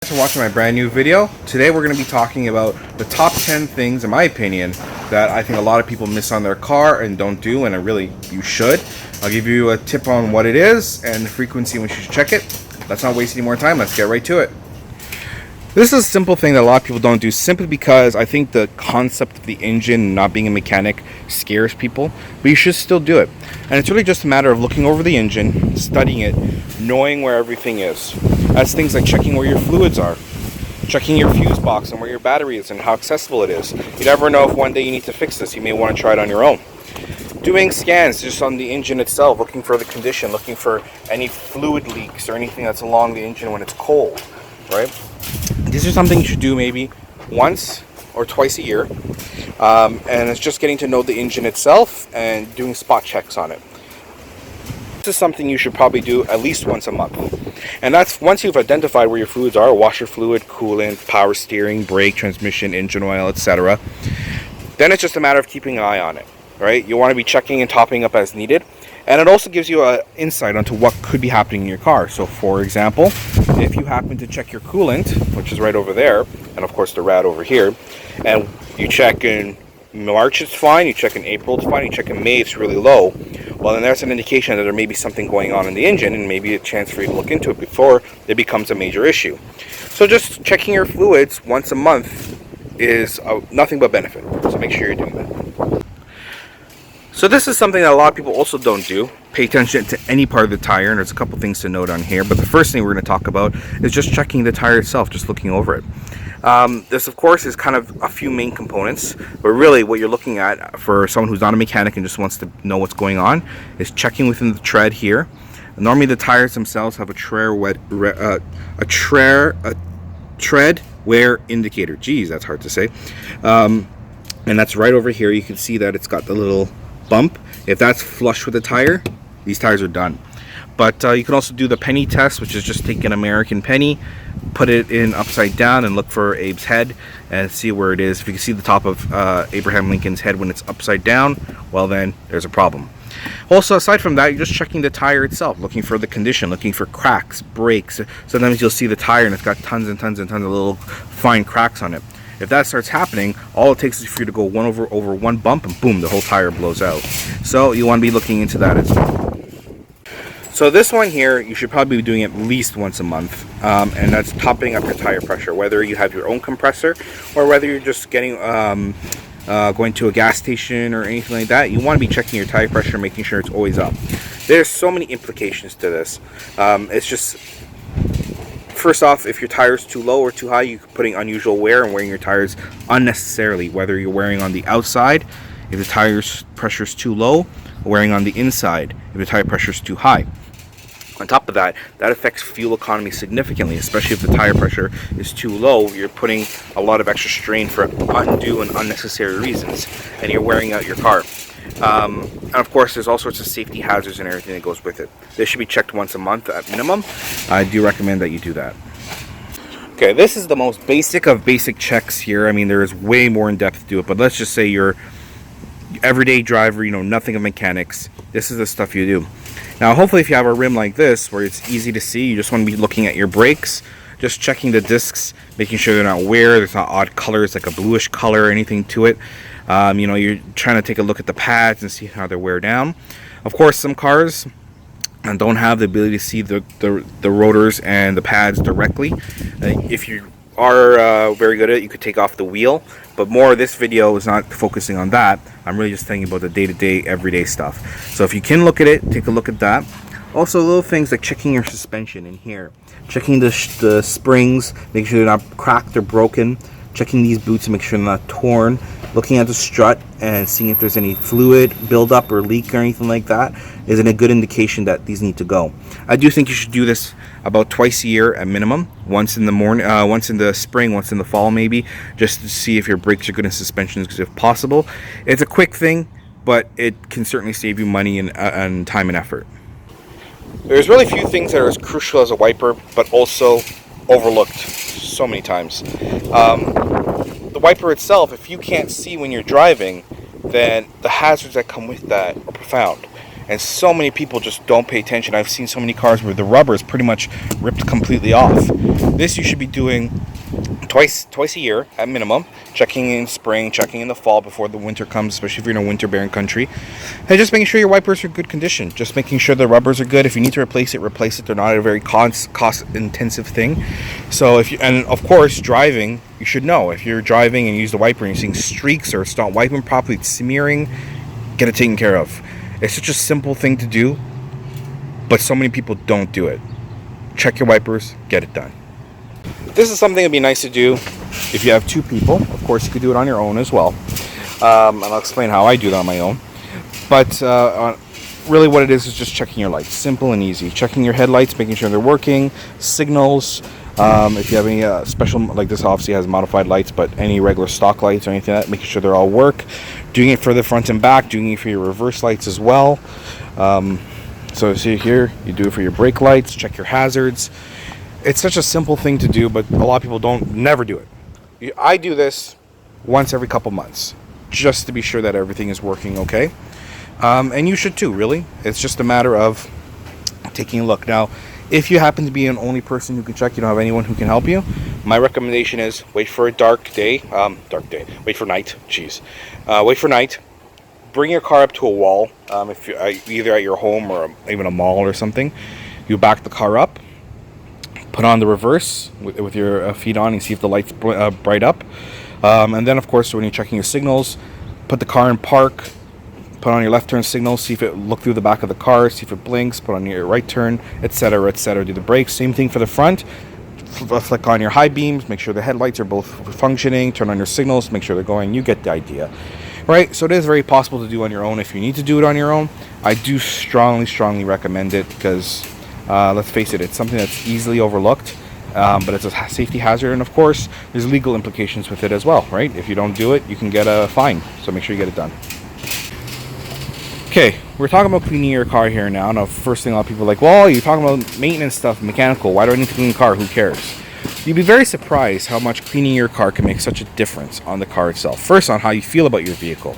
For watching my brand new video. Today we're going to be talking about the top 10 things, in my opinion, that I think a lot of people miss on their car and don't do, and really you should. I'll give you a tip on what it is and the frequency in which you should check it. Let's not waste any more time. Let's get right to it. This is a simple thing that a lot of people don't do, simply because I think the concept of the engine not being a mechanic scares people, but you should still do it. And it's really just a matter of looking over the engine, studying it, knowing where everything is. That's things like checking where your fluids are, checking your fuse box and where your battery is and how accessible it is. You never know if one day you need to fix this. You may want to try it on your own. Doing scans just on the engine itself, looking for the condition, looking for any fluid leaks or anything that's along the engine when it's cold, right? These are something you should do maybe once or twice a year, and it's just getting to know the engine itself and doing spot checks on it. This is something you should probably do at least once a month, and that's once you've identified where your fluids are: washer fluid, coolant, power steering, brake, transmission, engine oil, etc. Then it's just a matter of keeping an eye on it, right? You want to be checking and topping up as needed, and it also gives you an insight onto what could be happening in your car. So for example, if you happen to check your coolant, which is right over there, and of course the rad over here, and you check in March it's fine, you check in April it's fine, you check in May it's really low, well then that's an indication that there may be something going on in the engine, and maybe a chance for you to look into it before it becomes a major issue. So just checking your fluids once a month is nothing but benefit, so make sure you're doing that. So this is something that a lot of people also don't do. Pay attention to any part of the tire, and there's a couple things to note on here, but the first thing we're going to talk about is just checking the tire itself, just looking over it. This of course is kind of a few main components, but really what you're looking at for someone who's not a mechanic and just wants to know what's going on is checking within the tread here. Normally the tires themselves have a tread wear indicator. Geez, that's hard to say. And that's right over here. You can see that it's got the little bump. If that's flush with the tire, these tires are done. But you can also do the penny test, which is just take an American penny, put it in upside down, and look for Abe's head and see where it is. If you can see the top of Abraham Lincoln's head when it's upside down, well then there's a problem. Also, aside from that, you're just checking the tire itself, looking for the condition, looking for cracks, breaks. Sometimes you'll see the tire and it's got tons and tons and tons of little fine cracks on it. If that starts happening, all it takes is for you to go over one bump and boom, the whole tire blows out. So you want to be looking into that as well. So this one here, you should probably be doing at least once a month, and that's topping up your tire pressure, whether you have your own compressor or whether you're just getting going to a gas station or anything like that. You want to be checking your tire pressure, making sure it's always up. There's so many implications to this. It's just, first off, if your tire's too low or too high, you're putting unusual wear and wearing your tires unnecessarily, whether you're wearing on the outside, if the tire's pressure is too low, or wearing on the inside, if the tire pressure is too high. On top of that, that affects fuel economy significantly, especially if the tire pressure is too low. You're putting a lot of extra strain for undue and unnecessary reasons, and you're wearing out your car. And of course, there's all sorts of safety hazards and everything that goes with it. This should be checked once a month at minimum. I do recommend that you do that. Okay, this is the most basic of basic checks here. I mean, there is way more in depth to do it, but let's just say you're everyday driver, you know nothing of mechanics. This is the stuff you do. Now hopefully if you have a rim like this where it's easy to see, you just want to be looking at your brakes, just checking the discs, making sure they're not wear, there's not odd colors like a bluish color or anything to it. You know, you're trying to take a look at the pads and see how they wear down. Of course, some cars don't have the ability to see the rotors and the pads directly. If you are very good at it, you could take off the wheel, but more of this video is not focusing on that. I'm really just thinking about the day-to-day, everyday stuff. So if you can look at it, take a look at that. Also, little things like checking your suspension in here, checking the springs, making sure they're not cracked or broken, checking these boots to make sure they're not torn, looking at the strut and seeing if there's any fluid buildup or leak or anything like that is a good indication that these need to go. I do think you should do this about twice a year at minimum, once in the morning, once in the spring, once in the fall maybe, just to see if your brakes are good and suspension is good if possible. It's a quick thing, but it can certainly save you money and time and effort. There's really few things that are as crucial as a wiper, but also overlooked so many times. The wiper itself, if you can't see when you're driving, then the hazards that come with that are profound. And so many people just don't pay attention. I've seen so many cars where the rubber is pretty much ripped completely off. This you should be doing twice a year at minimum, checking in spring, checking in the fall before the winter comes, especially if you're in a winter bearing country, and just making sure your wipers are in good condition, just making sure the rubbers are good. If you need to replace it. They're not a very cost intensive thing. So if you, and of course driving, you should know if you're driving and you use the wiper and you're seeing streaks or it's not wiping properly, it's smearing, get it taken care of. It's such a simple thing to do, but so many people don't do it. Check your wipers, get it done. This is something that'd be nice to do if you have two people. Of course, you could do it on your own as well. And I'll explain how I do that on my own. But really what it is just checking your lights. Simple and easy. Checking your headlights, making sure they're working, signals. If you have any special, like this obviously has modified lights, but any regular stock lights or anything like that, making sure they're all work. Doing it for the front and back, doing it for your reverse lights as well. So see here, you do it for your brake lights, check your hazards. It's such a simple thing to do, but a lot of people never do it. I do this once every couple months, just to be sure that everything is working okay. And you should too, really. It's just a matter of taking a look. Now, if you happen to be an only person who can check, you don't have anyone who can help you, my recommendation is wait for a dark day. Wait for night. Wait for night. Bring your car up to a wall, if you're either at your home or even a mall or something. You back the car up, put on the reverse with your feet on and see if the lights bright up. And then, of course, when you're checking your signals, put the car in park, put on your left turn signal, see if it look through the back of the car, see if it blinks, put on your right turn, etc., etc. Do the brakes, same thing for the front. Flick on your high beams, make sure the headlights are both functioning, turn on your signals, make sure they're going. You get the idea, right? So it is very possible to do on your own if you need to do it on your own. I do strongly recommend it because let's face it, it's something that's easily overlooked, but it's a safety hazard, and of course there's legal implications with it as well, right? If you don't do it, you can get a fine, so make sure you get it done. Okay, we're talking about cleaning your car here now. Now, first thing, a lot of people are like, well, you're talking about maintenance stuff, mechanical, why do I need to clean the car? Who cares? You'd be very surprised how much cleaning your car can make such a difference on the car itself. First, on how you feel about your vehicle.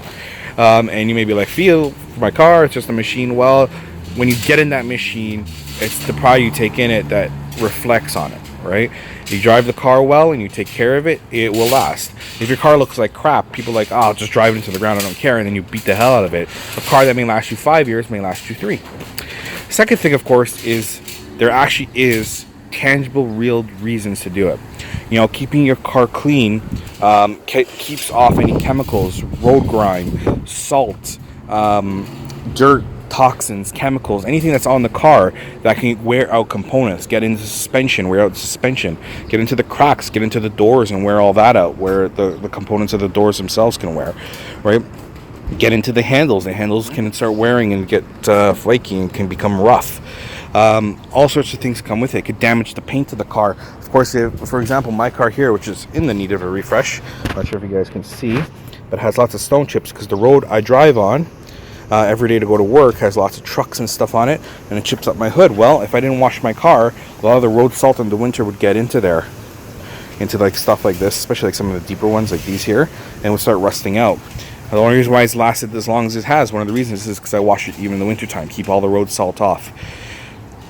And you may be like, feel for my car, it's just a machine. Well, when you get in that machine, it's the pride you take in it that reflects on it, right? If you drive the car well and you take care of it, it will last. If your car looks like crap, people are like, oh, I'll just drive it into the ground, I don't care, and then you beat the hell out of it. A car that may last you 5 years may last you 3. Second thing, of course, is there actually is tangible, real reasons to do it. You know, keeping your car clean keeps off any chemicals, road grime, salt, dirt, toxins, chemicals, anything that's on the car that can wear out components, get into suspension, wear out suspension, get into the cracks, get into the doors and wear all that out, where the components of the doors themselves can wear, right? Get into the handles can start wearing and get flaky and can become rough. All sorts of things come with it. It could damage the paint of the car. Of course, if, for example, my car here, which is in the need of a refresh, not sure if you guys can see, but has lots of stone chips because the road I drive on every day to go to work has lots of trucks and stuff on it, and it chips up my hood. Well, if I didn't wash my car, a lot of the road salt in the winter would get into there, into like stuff like this, especially like some of the deeper ones like these here, and would start rusting out. The only reason why it's lasted as long as it has, one of the reasons, is because I wash it even in the wintertime, keep all the road salt off.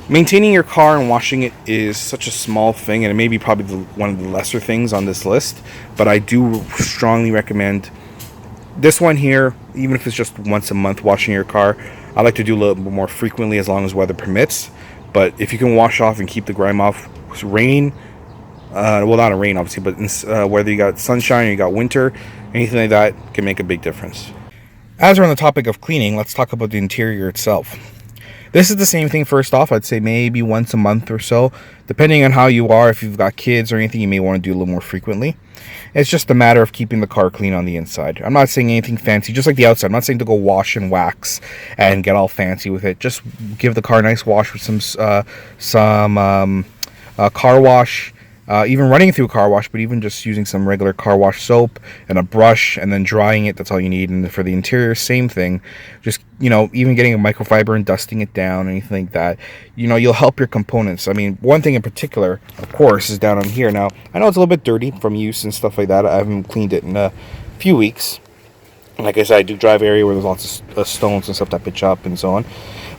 Maintaining your car and washing it is such a small thing, and it may be probably one of the lesser things on this list, but I do strongly recommend this one here, even if it's just once a month washing your car. I like to do a little bit more frequently as long as weather permits, but if you can wash off and keep the grime off, rain, well, not a rain obviously, but whether you got sunshine or you got winter, anything like that can make a big difference. As we're on the topic of cleaning, let's talk about the interior itself. This is the same thing. First off, I'd say maybe once a month or so, depending on how you are. If you've got kids or anything, you may want to do a little more frequently. It's just a matter of keeping the car clean on the inside. I'm not saying anything fancy, just like the outside. I'm not saying to go wash and wax and get all fancy with it. Just give the car a nice wash with some car wash. Even running through a car wash, but even just using some regular car wash soap and a brush and then drying it, that's all you need. And for the interior, same thing. Just, you know, even getting a microfiber and dusting it down, anything like that, you know, you'll help your components. I mean, one thing in particular, of course, is down on here. Now, I know it's a little bit dirty from use and stuff like that. I haven't cleaned it in a few weeks. Like I said, I do drive area where there's lots of stones and stuff that pitch up and so on.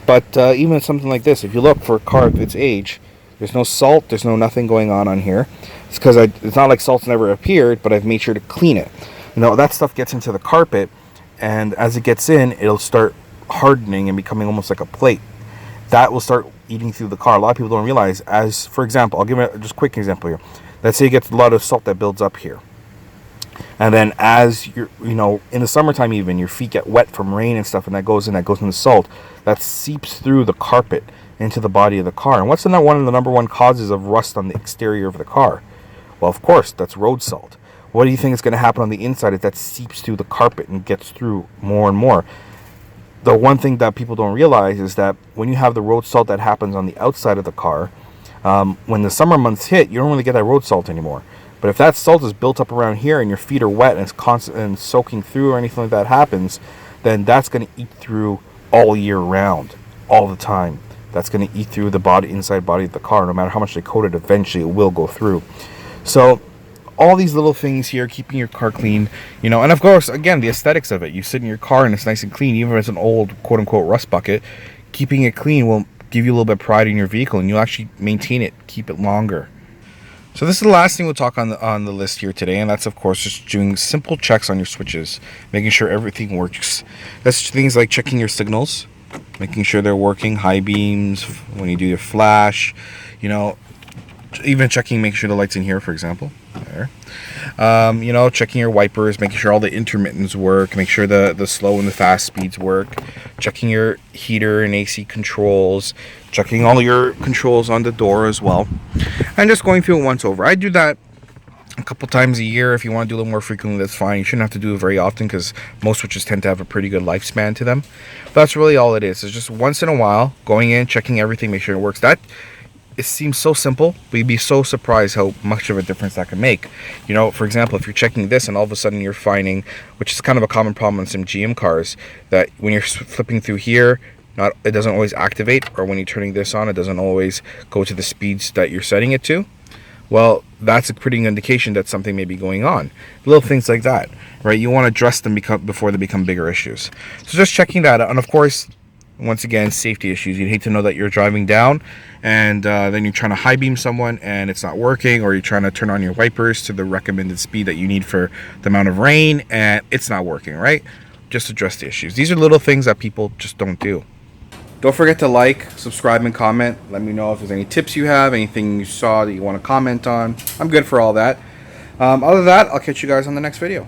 But even something like this, if you look for a car of its age, There's no salt, there's no nothing going on here. It's because it's not like salt's never appeared, but I've made sure to clean it. That stuff gets into the carpet, and as it gets in, it'll start hardening and becoming almost like a plate. That will start eating through the car. A lot of people don't realize, as for example, I'll give it just a quick example here. Let's say you get a lot of salt that builds up here. And then as you're, in the summertime even, your feet get wet from rain and stuff, and that goes in the salt. That seeps through the carpet into the body of the car. And what's one of the number one causes of rust on the exterior of the car? Well, of course, that's road salt. What do you think is going to happen on the inside if that seeps through the carpet and gets through more and more? The one thing that people don't realize is that when you have the road salt that happens on the outside of the car, when the summer months hit, you don't really get that road salt anymore. But if that salt is built up around here and your feet are wet and it's constant and soaking through or anything like that happens, then that's going to eat through all year round, all the time. That's going to eat through the inside body of the car. No matter how much they coat it, eventually it will go through. So all these little things here, keeping your car clean, and of course, again, the aesthetics of it. You sit in your car and it's nice and clean, even if it's an old quote-unquote rust bucket. Keeping it clean will give you a little bit of pride in your vehicle, and you'll actually maintain it, keep it longer. So this is the last thing we'll talk on the list here today, and that's of course just doing simple checks on your switches, making sure everything works. That's things like checking your signals, making sure they're working, high beams, when you do your flash, even checking, making sure the light's in here, for example. There. Checking your wipers, making sure all the intermittents work, make sure the slow and the fast speeds work, checking your heater and AC controls, checking all your controls on the door as well, and just going through it once over. I do that a couple times a year. If you want to do a little more frequently, that's fine. You shouldn't have to do it very often because most switches tend to have a pretty good lifespan to them. But that's really all it is. It's just once in a while, going in, checking everything, make sure it works. It seems so simple, but you'd be so surprised how much of a difference that can make. For example, if you're checking this and all of a sudden you're finding, which is kind of a common problem in some GM cars, that when you're flipping through here, it doesn't always activate, or when you're turning this on, it doesn't always go to the speeds that you're setting it to. Well, that's a pretty good indication that something may be going on. Little things like that, right? You want to address them before they become bigger issues. So just checking that out, and of course, once again, safety issues. You'd hate to know that you're driving down and then you're trying to high beam someone and it's not working, or you're trying to turn on your wipers to the recommended speed that you need for the amount of rain and it's not working, right? Just address the issues. These are little things that people just don't do. Don't forget to like, subscribe, and comment. Let me know if there's any tips you have, anything you saw that you want to comment on. I'm good for all that. Other than that, I'll catch you guys on the next video.